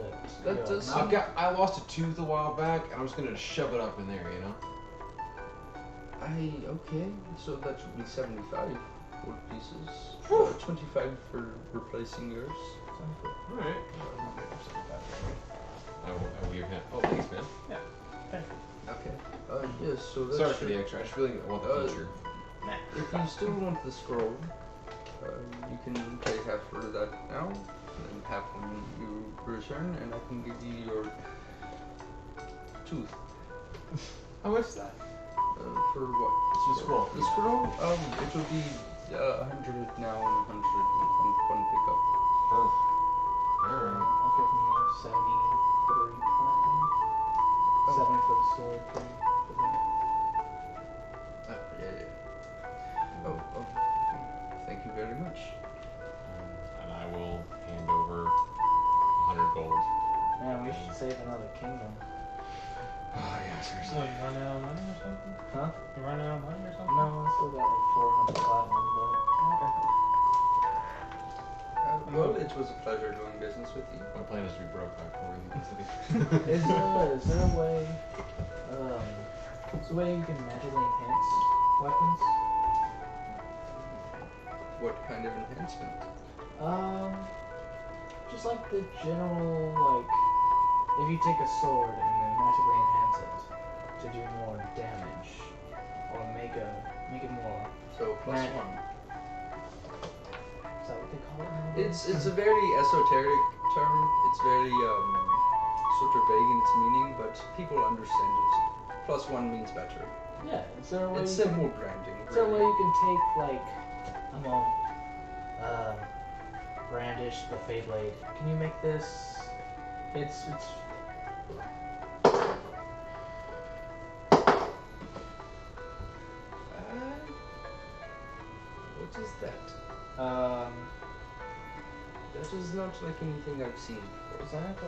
That your does mouth? I lost a tooth a while back, and I was gonna shove it up in there, you know. Okay, so that should be 75 gold pieces. 25 for replacing yours. All right. I weird hand. Oh, thanks, man. Yeah. Yes, so that's Sorry for the extra. I just really want the feature. If you still want the scroll, you can take half for that now, and half when you return, and I can give you your tooth. How much is that? For what? The scroll. The scroll? It will be 100 now and 100 one pickup. Oh. Alright. I'll give him like 73 platinum. 70 for the sword, 3 for that. Yeah. Oh, thank you very much. And I will hand over 100 gold. Man, we should save another kingdom. Oh yeah, So seriously. you running out of money or something? Huh? You running out of money or something? No, I still got like 400 platinum, but Well, it was a pleasure doing business with you. My plan is to be broke before we leave the city. is there a way, you can magically enhance weapons? What kind of enhancement? Just like the general, like, if you take a sword and then magically enhance it to do more damage, or make it more. So plus Magic. 1. Is that what they call it? It's a very esoteric term. It's very sort of vague in its meaning, but people understand it. Plus 1 means better. Yeah. Is there a way? It's you can, simple branding. is there a way Really. you can take like, I'm on, brandish the Feyblade. Can you make this? It's. What is that? That is not like anything I've seen before. Was that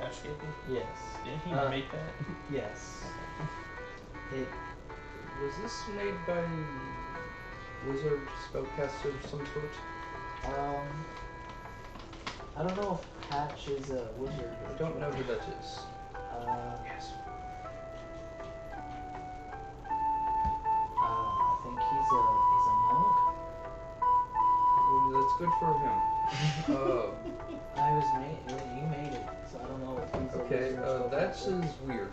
Ashcaper? Yes. Didn't he make that? Yes. It. Was this made by wizard, spellcaster of some sort? I don't know if Patch is a wizard. I don't know who that is. Yes. I think he's a monk. Well, that's good for him. You made it, so I don't know if he's a Okay, wizard. or that something. is weird.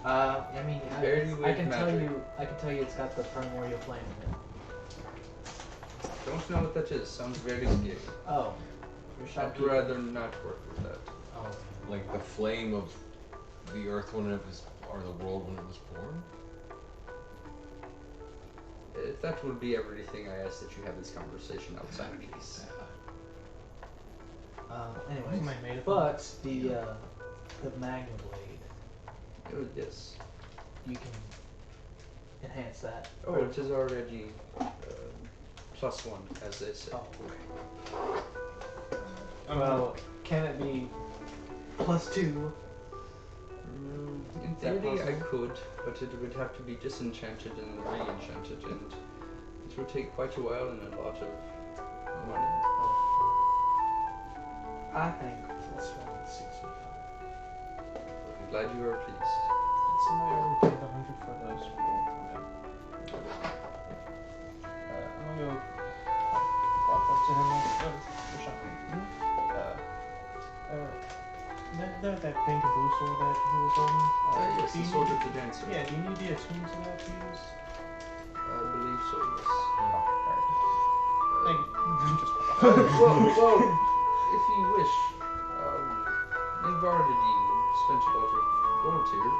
I mean, Very I weird can tell magic. you. I can tell you, it's got the primordial flame in it. Don't know what that is. Sounds very scary. Oh, your I'd shopkeeper. rather not work with that. Oh, Like the flame of the earth when it was, or the world when it was born? If that would be everything, I ask that you have this conversation outside of these. anyways, Who made it? but the Magnum Blade, Oh, yes. you can enhance that. Oh, it is already plus 1, as they say. Oh, okay. Well, can it be +2? In Is that theory, I possible? could, but it would have to be disenchanted and re-enchanted, and it would take quite a while and a lot of money. Oh, I think +1 suits me fine. I'm glad you are pleased. Did somebody ever pay the 100 for those? I'm gonna go walk up to him for shopping. That pink and blue sword that he was holding. Yes, do the you sword need- of the dancer. Yeah, do you need the attunement to that to use? I believe so, yes. Thank you. Just well, if you wish, you've already spent a lot of gold here,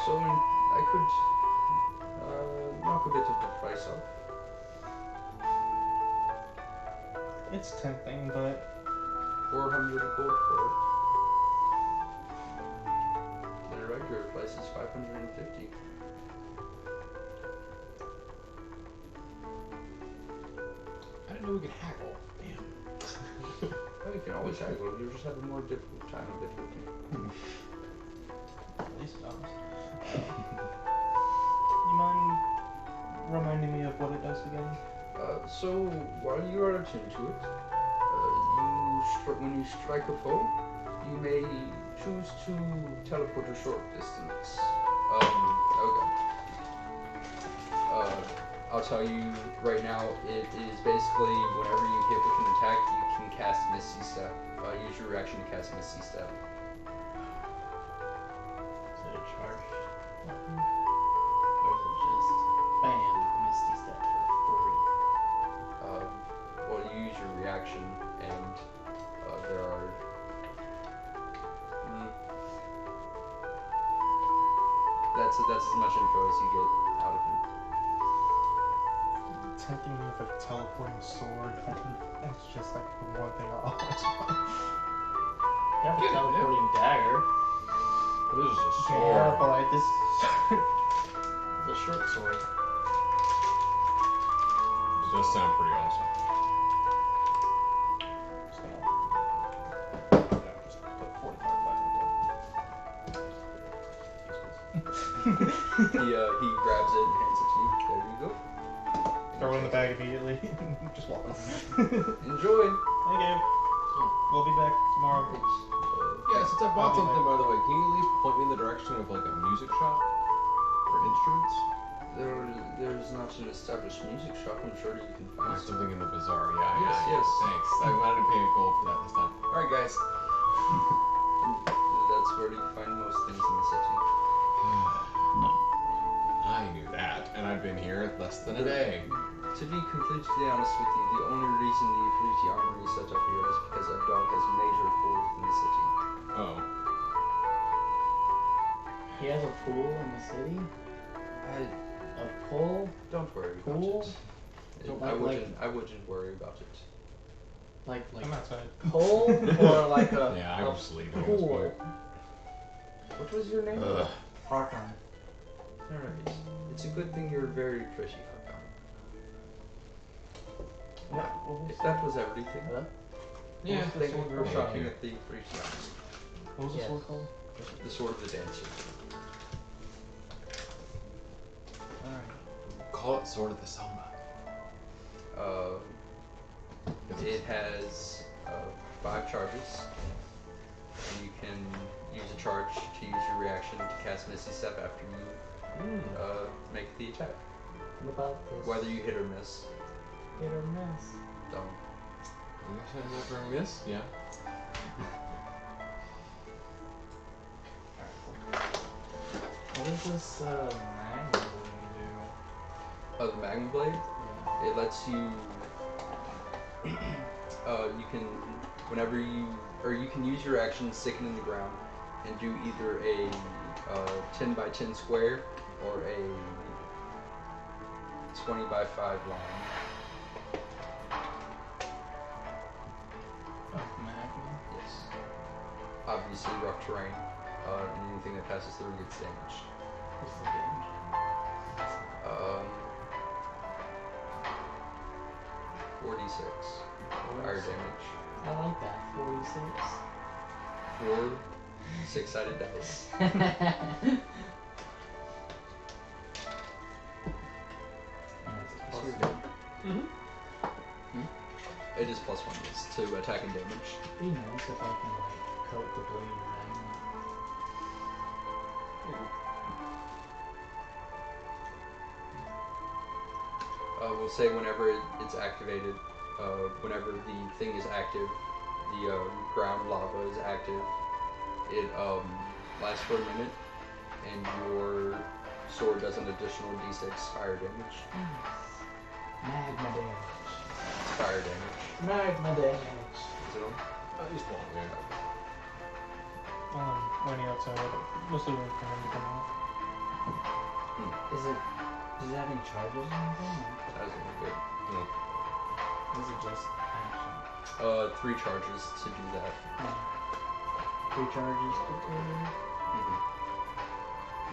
so I could knock a bit of the price off. It's tempting, but 400 gold for it. The regular price is 550. I didn't know we could haggle. Damn. Well, you can always haggle. You just have a more difficult time of it with me. at least it does. You mind reminding me of what it does again? So while you are attuned to it, when you strike a foe, you may choose to teleport a short distance. I'll tell you right now, it is basically whenever you hit with an attack, you can cast Misty Step. Use your reaction to cast Misty Step. Is it a charged? That's as much info as you get out of him. Tempting me with a teleporting sword. That's just like the one thing I always want. You have a teleporting dagger. This is a Yeah, sword. but like this. The short sword. This does sound pretty awesome. Just put 45 He grabs it and hands it to you. There you go. Throw it in the bag immediately. Just walk off. Enjoy. Thank you. We'll be back tomorrow. Yeah, since I bought something, by the way, can you at least point me in the direction of like a music shop for instruments? There's not an established music shop. I'm sure you can find some. Something in the bazaar. Yeah, Yes, yeah. yes. Thanks. I wanted to pay a gold for that this time. All right, guys. That's where you find most things in the city. I knew that, and I've been here less than a day. To be completely honest with you, the only reason the Ifriti armory is set up here is because Abdal has major pools in the city. Oh. He has a pool in the city? A pool? Don't worry Pool? about it. Like- I wouldn't worry about it. Like I'm outside. pool? Or like a, Yeah, I a was sleeping. pool? What was your name? Ugh. Farkon. Alright. It's a good thing you're very pretty, Farkon. If that was everything, Hello? Yeah. thank you for Yeah. shopping at the Ifriti armory. What was Yes. this sword called? The sword of the dancer. Alright. Call it Sword of the Soma. It has 5 charges. And you can use a charge to use your reaction to cast Misty Step after you make the attack. What about this? Whether you hit or miss. Hit or miss? Don't. You guys had that for a miss? Yeah. What is this magnet do? The Magma Blade, Yeah. it lets you. You can, whenever you can use your action, stick it in the ground, and do either a 10 by 10 square or a 20 by 5 line. Of magma? Yes. Obviously, rough terrain. And anything that passes through gets damaged. What's the damage? 4d6 fire damage. I like that. 46. 4 6-sided dice. Plus It is +1 yes, to attack and damage. Be nice if I can like coat the blade in magma. We'll say whenever it's activated, whenever the thing is active, the ground lava is active, it lasts for a minute, and your sword does an additional d6 fire damage. Magma damage. It's fire damage. Magma damage. So, At least one, yeah. Waiting outside. Mostly waiting for him to come out. Does it have any charges or anything? that was really good. Or is it just action? 3 charges to do that. 3 charges to do it?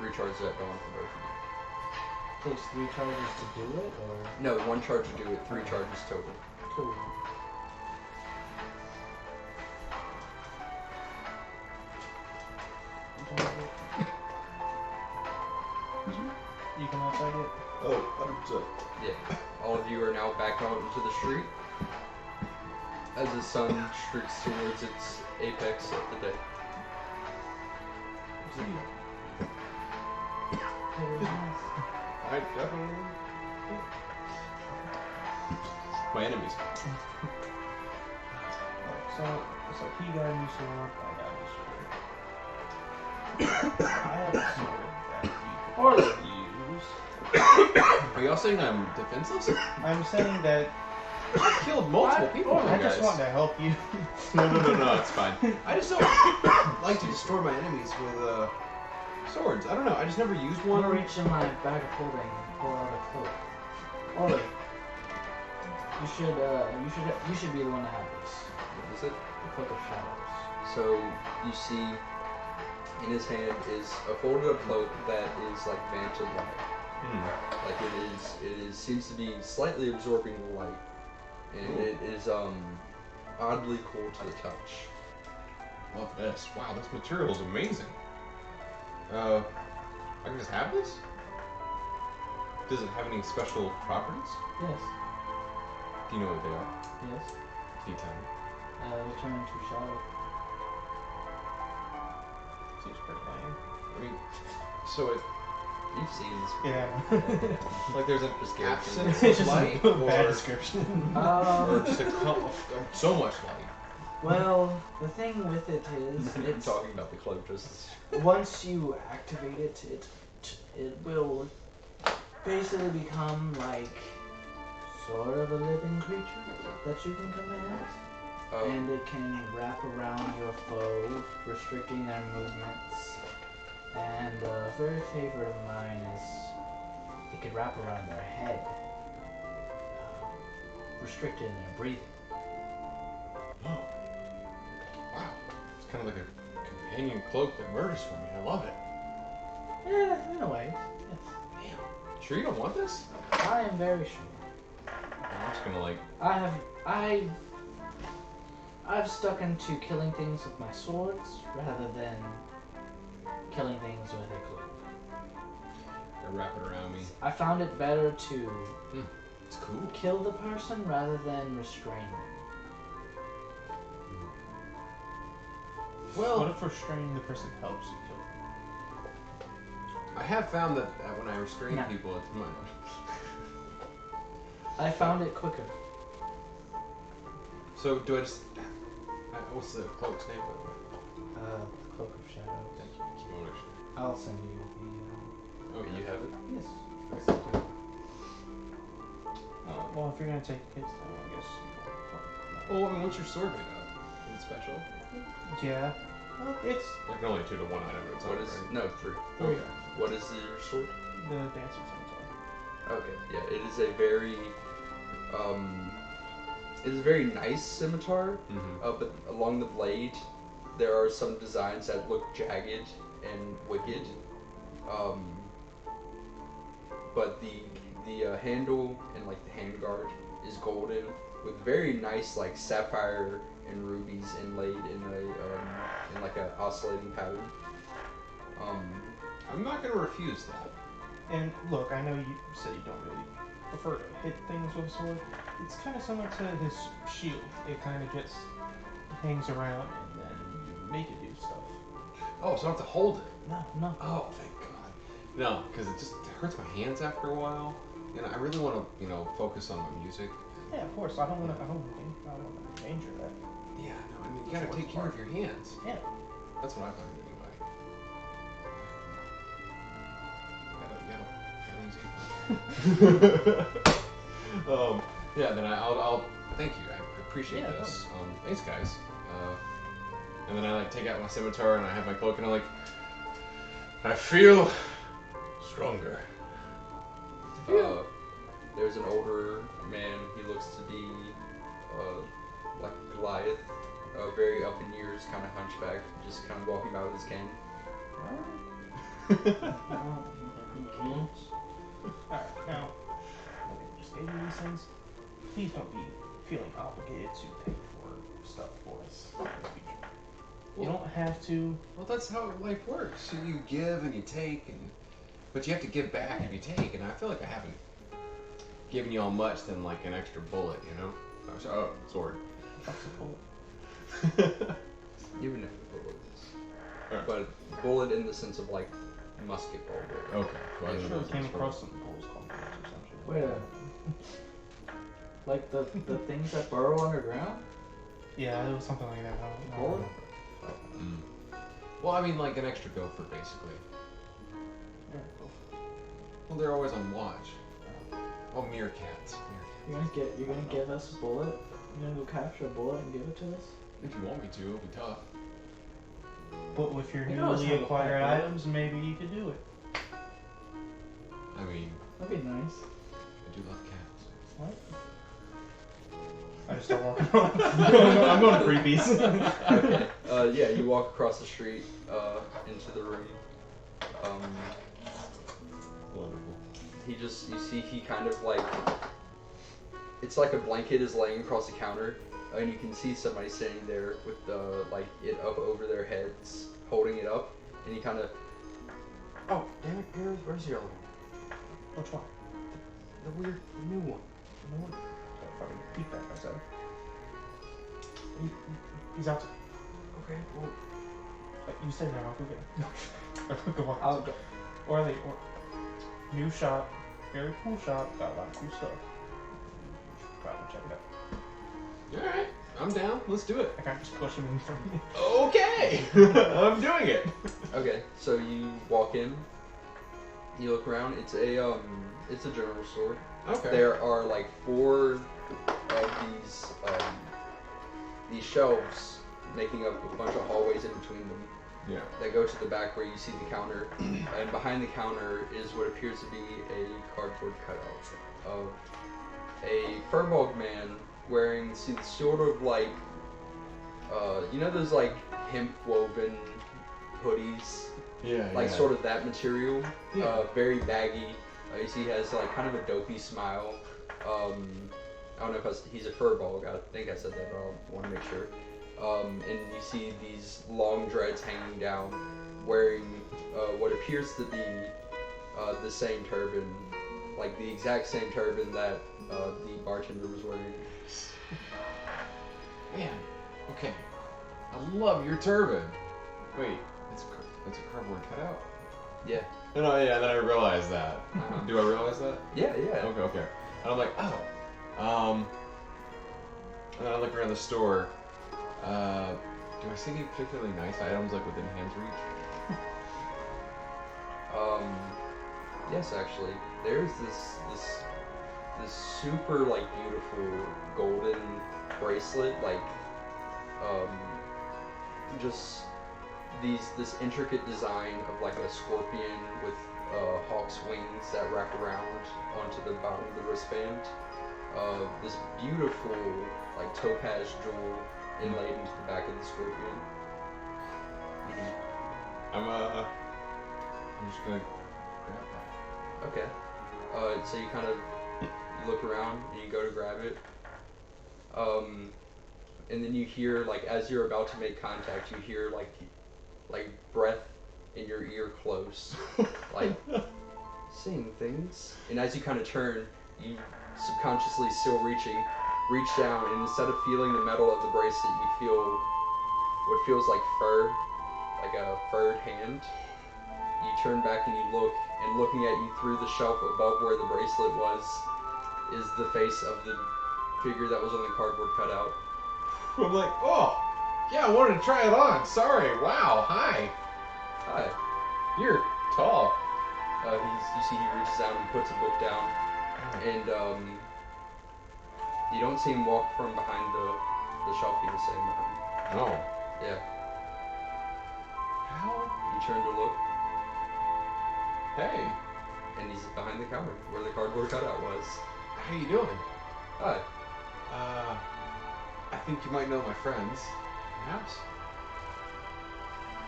3 charges that go on for both of you. Takes 3 charges to do it, or? No, 1 charge to do it, 3 charges total. Cool. You can outside it. Oh, 100%. Yeah. All of you are now back out into the street as the sun streaks towards its apex of the day. I definitely. My enemies. So he got a new sword. I got a new sword. I have a sword that you could use. Are y'all saying I'm defenseless? I'm saying that I killed multiple people. I you just guys. want to help you. No, it's fine. I just don't like to destroy my enemies with Swords. I don't know. I just never used I'm one. gonna reach in my bag of holding and pull out a cloak. Ollie, you should be the one to have this. What is it? The Cloak of Shadows. So you see, in his hand is a folded up cloak that is like vanted light. Like it is seems to be slightly absorbing the light, and Ooh. it is oddly cool to the touch. Love this. Wow, this material is amazing. I can just have this? Does it have any special properties? Yes. Do you know what they are? Yes. Can you tell me? Return into shadow. Seems pretty lame. I mean, so it You've seen this. Yeah. like there's an absence It's of just light, a bad or description. or just so much light. Well, the thing with it is, I'm it's talking about the cloak just. once you activate it will basically become like sort of a living creature that you can command, and it can wrap around your foe, restricting their movements. And a very favorite of mine is it could wrap around their head, restricting their breathing. Oh. Wow. It's kind of like a companion cloak that murders for me. I love it. Yeah, in a way. Yes. Damn. Sure you don't want this? I am very sure. I'm just gonna like. I've stuck into killing things with my swords rather than killing things with a cloak. Wrap it around me. I found it better to It's cool. kill the person rather than restrain them. What Well, if restraining the person helps you kill them? I have found that when I restrain No. people, it's much. I found it quicker. So do I just? What's the cloak's name, by the way? The Cloak of Shadows. Thank you. Keep on next. I'll send you Oh, you have it. the. Yes. Well, if you're gonna take kids, then I guess you Well, I mean, what's your sword made of? Is it special? Yeah. Well, it's Like only 2 to 1 item at a time, What is right? no 3? Okay. What is your sword? the dancing scimitar. Okay, yeah, it is a very it is a very nice scimitar. Mm-hmm. But along the blade, there are some designs that look jagged and wicked. But the handle and like the handguard is golden with very nice like sapphire and rubies inlaid in like a oscillating pattern. I'm not gonna refuse that. And look, I know you said you don't really prefer to hit things with a sword. It's kind of similar to his shield. It kind of just hangs around and then you make it do stuff. Oh, so I don't have to hold it. No. Oh, thank God. No, because it hurts my hands after a while, and I really want to, focus on my music. Yeah, of course. I don't want to endanger that. Yeah, no, I mean, you gotta take care of your hands. Yeah. That's what I find anyway. Yeah, then I'll thank you. I appreciate Yeah, this. Thanks, guys. And then I like take out my scimitar and I have my cloak and I'm like, I feel stronger. There's an older man. He looks to be like Goliath, very up in years, kind of hunchback, just kind of walking about with his cane. Alright, now, I just gave you these things. Please don't be feeling obligated to pay for stuff for us in the future. You don't have to. Well, that's how life works. You give and you take, but you have to give back if you take. And I feel like I haven't given you all much than like an extra bullet, Oh, sword. Even if a bullet is. Alright. But bullet in the sense of like musket ball bullet. Okay. Well, I I didn't sure know came if it was across some bulls called bulls or some shit. Wait a Like the things that burrow underground? Yeah, it was something like that. I don't Bullet? know. Well, I mean, like an extra gopher, basically. Yeah, go for it. Well, they're always on watch. Oh, meerkats. You're gonna give us a bullet? You're gonna go capture a bullet and give it to us? If you want me to, it'll be tough. But with your You can always newly have a acquired pet, right? items, maybe you could do it. I mean, That'd be nice. I do love cats. What? I just don't walk around. I'm going creepies. Okay. Yeah, you walk across the street into the room. Wonderful. You see he kind of like, it's like a blanket is laying across the counter, and you can see somebody sitting there with the, like, it up over their heads, holding it up, and he kind of, oh, damn it, where's the other one? Which one? The weird new one. You know what? I'll fucking peek that myself. He's out. Okay, well, You stay there, I'll go get him. Go on. I'll go. Or new shop, very cool shop, got a lot of cool stuff. Probably check it out. Alright, I'm down. Let's do it. I can't just push him in front of me. Okay! I'm doing it. okay, so you walk in, you look around, it's a general store. Okay. There are like 4 of these shelves making up a bunch of hallways in between them. Yeah. That go to the back where you see the counter, and behind the counter is what appears to be a cardboard cutout of a furball man wearing sort of like, you know those like hemp woven hoodies, Yeah. like yeah. sort of that material, Yeah. very baggy. You see he has like kind of a dopey smile. I don't know if he's a furball. I think I said that, but I want to make sure. And you see these long dreads hanging down, wearing what appears to be the same turban, like the exact same turban that the bartender was wearing. Man, okay. I love your turban. Wait, it's a cardboard cutout? Yeah. No, yeah, then I realized that. Do I realize that? Yeah, yeah. Okay. And I'm like, oh. And then I look around the store. Do I see any particularly nice items like within hand's reach? Yes, actually. There's this super like beautiful golden bracelet, like just this intricate design of like a scorpion with hawk's wings that wrap around onto the bottom of the wristband. This beautiful like topaz jewel inlaid into the back of the scorpion. I'm just gonna grab that. Okay. So you kind of look around and you go to grab it. And then you hear, like, as you're about to make contact, you hear like breath in your ear close, like seeing things. And as you kind of turn, you subconsciously still reach down, and instead of feeling the metal of the bracelet, you feel what feels like fur, like a furred hand. You turn back and you look, and looking at you through the shelf above where the bracelet was is the face of the figure that was on the cardboard cutout. I'm like, oh, yeah, I wanted to try it on. Sorry. Wow. Hi. Hi. You're tall. You see he reaches out and puts a book down, and you don't see him walk from behind the shelf he was sitting behind. Oh. Yeah. How? You turn to look, Hey. and he's behind the counter where the cardboard cutout was. How you doing? Hi. I think you might know my friends. Perhaps.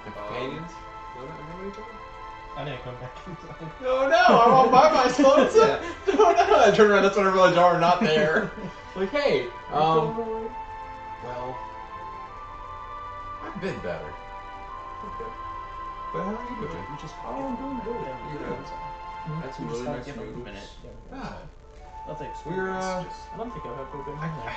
My companions? Know each other? I didn't come back inside. No, I'm all by myself. Yeah. No. I turn around, that's when I realize y'all are not there. Like, hey, well, I've been better. Okay. But how are you doing? We just I'm doing good. Yeah, You know, That's some we just really gotta nice get a noodles. minute. Ah, Nothing. we're, I don't think I've ever been in there.